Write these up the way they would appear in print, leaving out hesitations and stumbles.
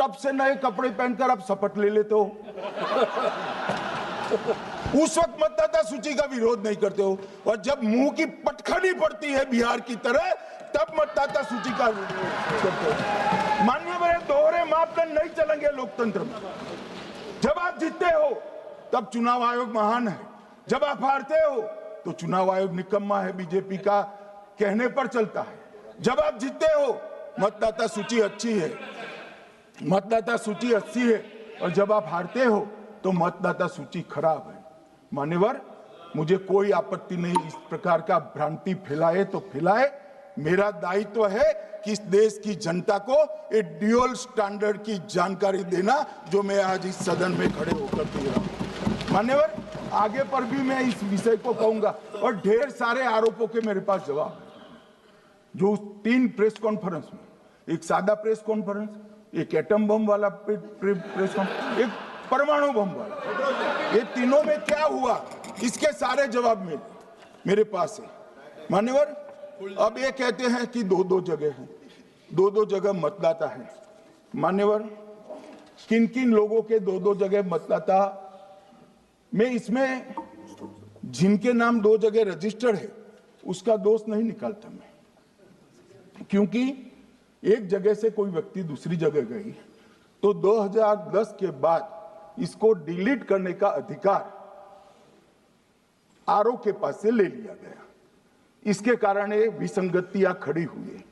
तब से नए कपड़े पहनकर आप शपथ ले लेते हो। उस वक्त मतदाता सूची का विरोध नहीं करते हो, और जब मुंह की पटखनी पड़ती है बिहार की तरह, तब मतदाता सूची का विरोध करते हो। माननीय मेरे दोहरे मापदंड नहीं चलेंगे लोकतंत्र में। जब आप जीतते हो तब चुनाव आयोग महान है, जब आप हारते हो तो चुनाव आयोग निकम्मा है, बीजेपी का कहने पर चलता है। जब आप जीतते हो मतदाता सूची अच्छी है, मतदाता सूची अच्छी है, और जब आप हारते हो तो मतदाता सूची खराब है। मान्यवर, मुझे कोई आपत्ति नहीं, इस प्रकार का भ्रांति फैलाए तो फैलाए। मेरा दायित्व है कि इस देश की जनता को एक ड्यूअल स्टैंडर्ड की जानकारी देना, जो मैं आज इस सदन में खड़े होकर दे रहा हूं। मान्यवर, आगे पर भी मैं इस विषय को कहूंगा, और ढेर सारे आरोपों के मेरे पास जवाब है। जो 3 प्रेस कॉन्फ्रेंस में, एक सादा प्रेस कॉन्फ्रेंस, एक एटम बम वाला प्रेस कॉन्फ्रेंस, एक परमाणु बम वाला, ये तीनों में क्या हुआ, इसके सारे जवाब मेरे पास है। मान्यवर, अब ये कहते हैं कि 2-2 जगह है, 2-2 जगह मतदाता है। मान्यवर, किन किन लोगों के 2-2 जगह मतदाता, मैं इसमें जिनके नाम 2 जगह रजिस्टर्ड है उसका दोष नहीं निकालता मैं, क्योंकि एक जगह से कोई व्यक्ति दूसरी जगह गई तो 2010 के बाद इसको डिलीट करने का अधिकार आरओ के पास से ले लिया गया। इसके कारण ये विसंगतियां खड़ी हुई है।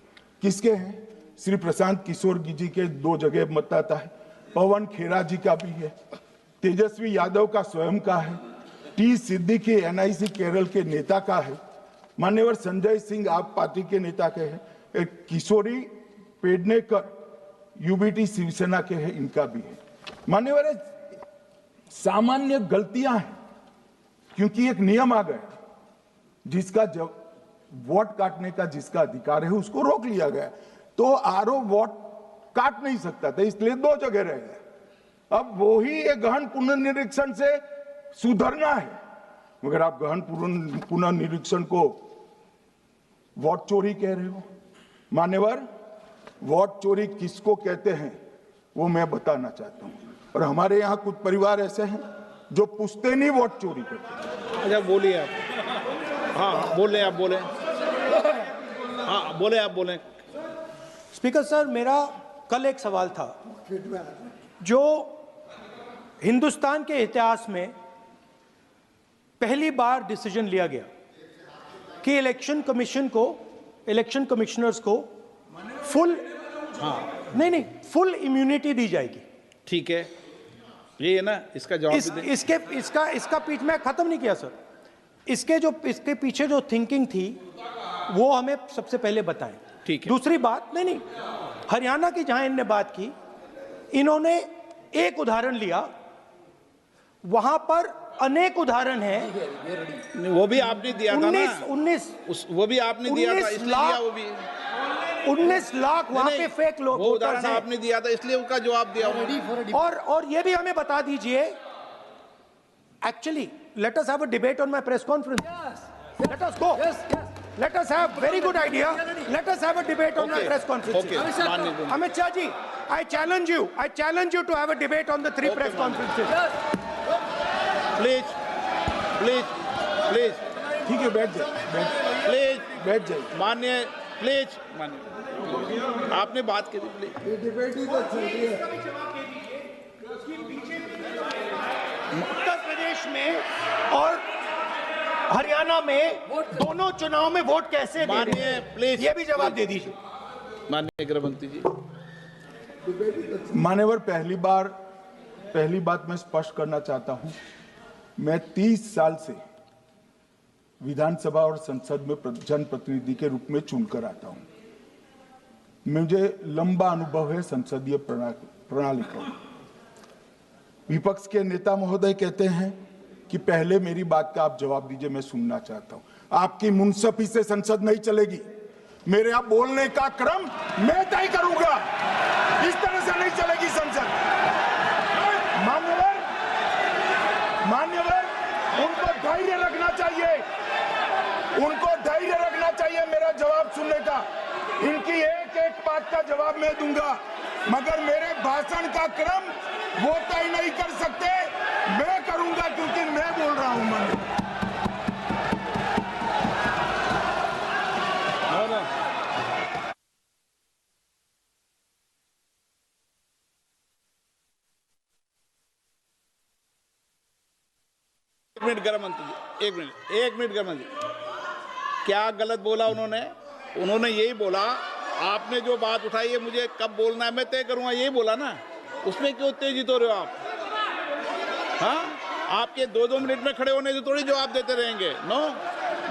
किसके हैं? श्री प्रशांत किशोर जी के 2 जगह मतदाता है, पवन खेरा जी का भी है, तेजस्वी यादव का स्वयं का है, टी सिद्दीकी एनआईसी केरल के नेता का है, मान्यवर संजय सिंह आप पार्टी के नेता के हैं, एक किशोरी पेडनेकर यूबीटी शिवसेना के हैं, इनका भी है। मान्यवर, सामान्य गलतियां हैं, क्योंकि एक नियम आ गया, जिसका जब वोट काटने का जिसका अधिकार है उसको रोक लिया गया, तो आरओ वोट काट नहीं सकता था, इसलिए 2 जगह रह गए। अब वही एक गहन पुनर्निरीक्षण से सुधरना है, मगर आप गहन पुनर्निरीक्षण को वोट चोरी कह रहे हो। मान्यवर, वोट चोरी किसको कहते हैं वो मैं बताना चाहता हूं, और हमारे यहाँ कुछ परिवार ऐसे हैं जो पुश्तैनी वोट चोरी करते हैं। अच्छा, बोलिए आप। हाँ, बोले आप, बोले। हाँ, बोले आप, बोले। स्पीकर सर, मेरा कल एक सवाल था, जो हिंदुस्तान के इतिहास में पहली बार डिसीजन लिया गया कि इलेक्शन कमीशन को, इलेक्शन कमिश्नर्स को फुल, हाँ नहीं फुल इम्यूनिटी दी जाएगी। ठीक है, ये है ना, इसका जवाब इसका पीछे मैं खत्म नहीं किया सर, इसके पीछे जो थिंकिंग थी वो हमें सबसे पहले बताएं। ठीक है। दूसरी बात, नहीं हरियाणा की जहां इन्होंने बात की, इन्होंने एक उदाहरण लिया, वहां पर अनेक उदाहरण हैं। वो भी आपने दिया था ना, 19 वो भी आपने दिया था, इसलिए दिया वो भी। 19 लाख वहां पे फेक लोग, वो उदाहरण आपने दिया था, इसलिए उसका जवाब दिया। और ये भी हमें बता दीजिए, actually let us have a debate on my press conference. Let us go. Let us have very good idea. Let us have a debate on my press conference. Amit Shah ji, I challenge you to have a debate on the 3 press conferences. Please. ठीक है, बैठ जाइए, बैठ जाइए। माननीय, please माननीय, आपने बात की थी, प्लीज। उत्तर प्रदेश में और हरियाणा में दोनों चुनाव में वोट कैसे दे रहे हैं, प्लीज ये भी जवाब दे दीजिए। माननीय गृह मंत्री जी। मान्यवर, पहली बात मैं स्पष्ट करना चाहता हूं, मैं 30 साल से विधानसभा और संसद में जनप्रतिनिधि के रूप में चुनकर आता हूं। मुझे लंबा अनुभव है संसदीय प्रणाली का। विपक्ष के नेता महोदय कहते हैं कि पहले मेरी बात का आप जवाब दीजिए, मैं सुनना चाहता हूं। आपकी मुनसफी से संसद नहीं चलेगी, मेरे आप बोलने का क्रम मैं तय करूंगा, इस तरह से नहीं चलेगी संसद। मान्यवर, उनको धैर्य रखना चाहिए, मेरा जवाब सुनने का। इनकी एक बात का जवाब मैं दूंगा, मगर मेरे भाषण भाषण का क्रम वो तय नहीं कर सकते, मैं करूंगा क्योंकि मैं बोल रहा हूं। माननीय एक मिनट गृह मंत्री जी, एक मिनट गृह मंत्री, क्या गलत बोला उन्होंने? उन्होंने यही बोला, आपने जो बात उठाई है मुझे कब बोलना है मैं तय करूंगा, यही बोला ना। उसमें क्यों उत्तेजित हो रहे हो आप? हाँ, आपके 2-2 मिनट में खड़े होने से थोड़ी जवाब देते रहेंगे। नो,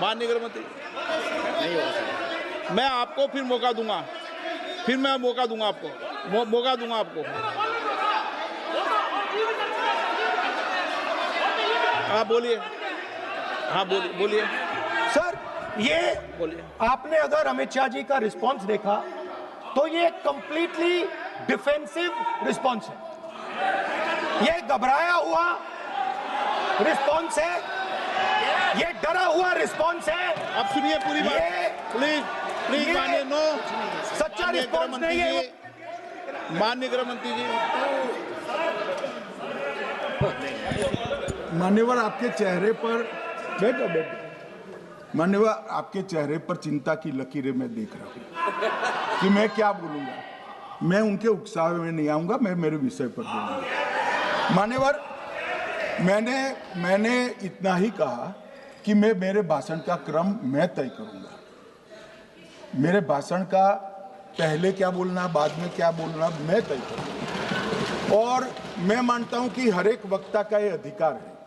माननीय गृह मंत्री नहीं हो सकता। मैं आपको फिर मौका दूंगा, आपको मौका दूंगा आपको। हाँ बोलिए, हाँ बोलिए सर, ये बोलिए। आपने अगर अमित शाह जी का रिस्पॉन्स देखा तो ये कंप्लीटली डिफेंसिव रिस्पॉन्स है, ये घबराया हुआ रिस्पॉन्स है, ये डरा हुआ रिस्पॉन्स है। अब सुनिए पूरी बात, प्लीज मानिए। नो, सच्चा रिस्पॉन्स नहीं है। माननीय गृह मंत्री जी, मान्यवर आपके चेहरे पर बैठो मान्यवर, आपके चेहरे पर चिंता की लकीरें मैं देख रहा हूं कि मैं क्या बोलूंगा। मैं उनके उकसावे में नहीं आऊंगा, मैं मेरे विषय पर बोलूंगा। मान्यवर, मैंने इतना ही कहा कि मैं मेरे भाषण का क्रम मैं तय करूंगा। मेरे भाषण का पहले क्या बोलना, बाद में क्या बोलना, मैं तय करूंगा। और मैं मानता हूं कि हर एक वक्ता का ये अधिकार है,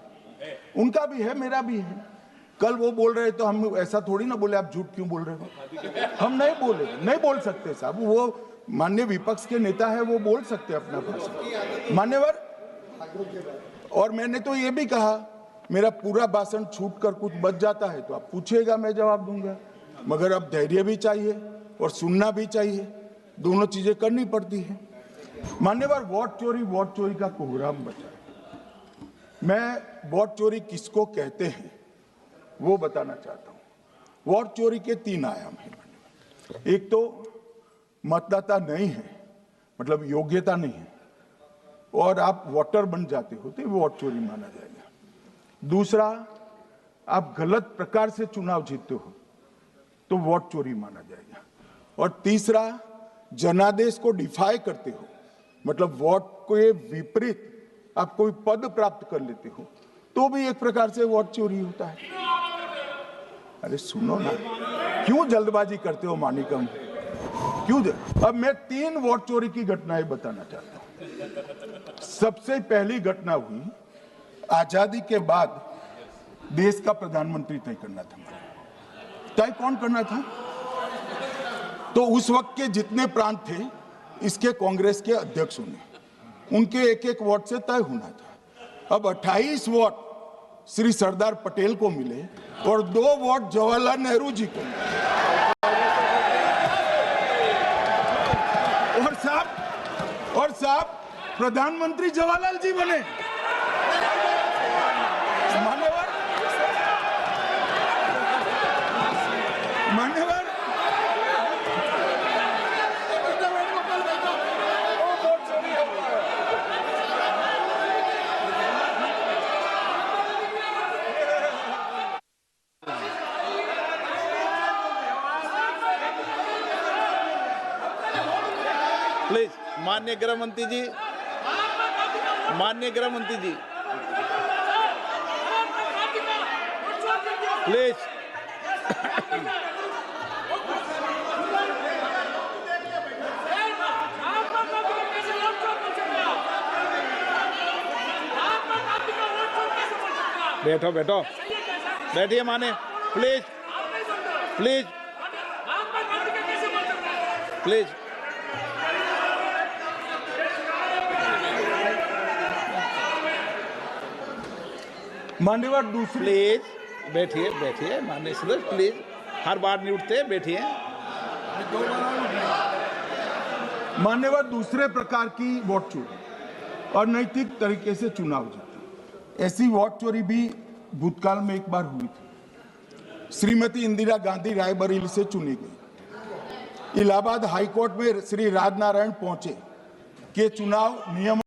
उनका भी है, मेरा भी है। कल वो बोल रहे तो हम ऐसा थोड़ी ना बोले आप झूठ क्यों बोल रहे हो, हम नहीं बोले, नहीं बोल सकते साहब। वो माननीय विपक्ष के नेता है, वो बोल सकते अपना भाषण। मान्यवर, और मैंने तो ये भी कहा, मेरा पूरा भाषण छूट कर कुछ बच जाता है तो आप पूछिएगा, मैं जवाब दूंगा। मगर अब धैर्य भी चाहिए और सुनना भी चाहिए, दोनों चीजें करनी पड़ती है। मान्यवर, वोट चोरी का कोहराम बचा। मैं वोट चोरी किसको कहते हैं वो बताना चाहता हूं। वोट चोरी के 3 आयाम हैं। एक तो मतदाता नहीं है, मतलब योग्यता नहीं है, और आप वोटर बन जाते हो तो वोट चोरी माना जाएगा। दूसरा, आप गलत प्रकार से चुनाव जीतते हो तो वोट चोरी माना जाएगा। और तीसरा, जनादेश को डिफाई करते हो, मतलब वोट के विपरीत आप कोई पद प्राप्त कर लेते हो तो भी एक प्रकार से वोट चोरी होता है। अरे सुनो ना, क्यों जल्दबाजी करते हो मानिकम, क्यों? अब मैं 3 वोट चोरी की घटनाएं बताना चाहता हूं। सबसे पहली घटना हुई, आजादी के बाद देश का प्रधानमंत्री तय करना था। तय कौन करना था? तो उस वक्त के जितने प्रांत थे, इसके कांग्रेस के अध्यक्षों ने, उनके एक वोट से तय होना था। अब 28 वोट श्री सरदार पटेल को मिले और 2 वोट जवाहरलाल नेहरू जी को मिले। और साहब प्रधानमंत्री जवाहरलाल जी बने। मान्यवर, प्लीज माननीय गृह मंत्री जी, प्लीज। बैठो, बैठिए माने, प्लीज। मान्यवर, दूसरी, प्लीज बैठिए माननीय सदस्य, प्लीज। हर बार नहीं उठते, बैठिए। मान्यवर, दूसरे प्रकार की वोट चोरी और नैतिक तरीके से चुनाव जीतना, ऐसी वोट चोरी भी भूतकाल में एक बार हुई थी। श्रीमती इंदिरा गांधी रायबरेली से चुनी गई, इलाहाबाद हाईकोर्ट में श्री राजनारायण पहुंचे कि चुनाव नियम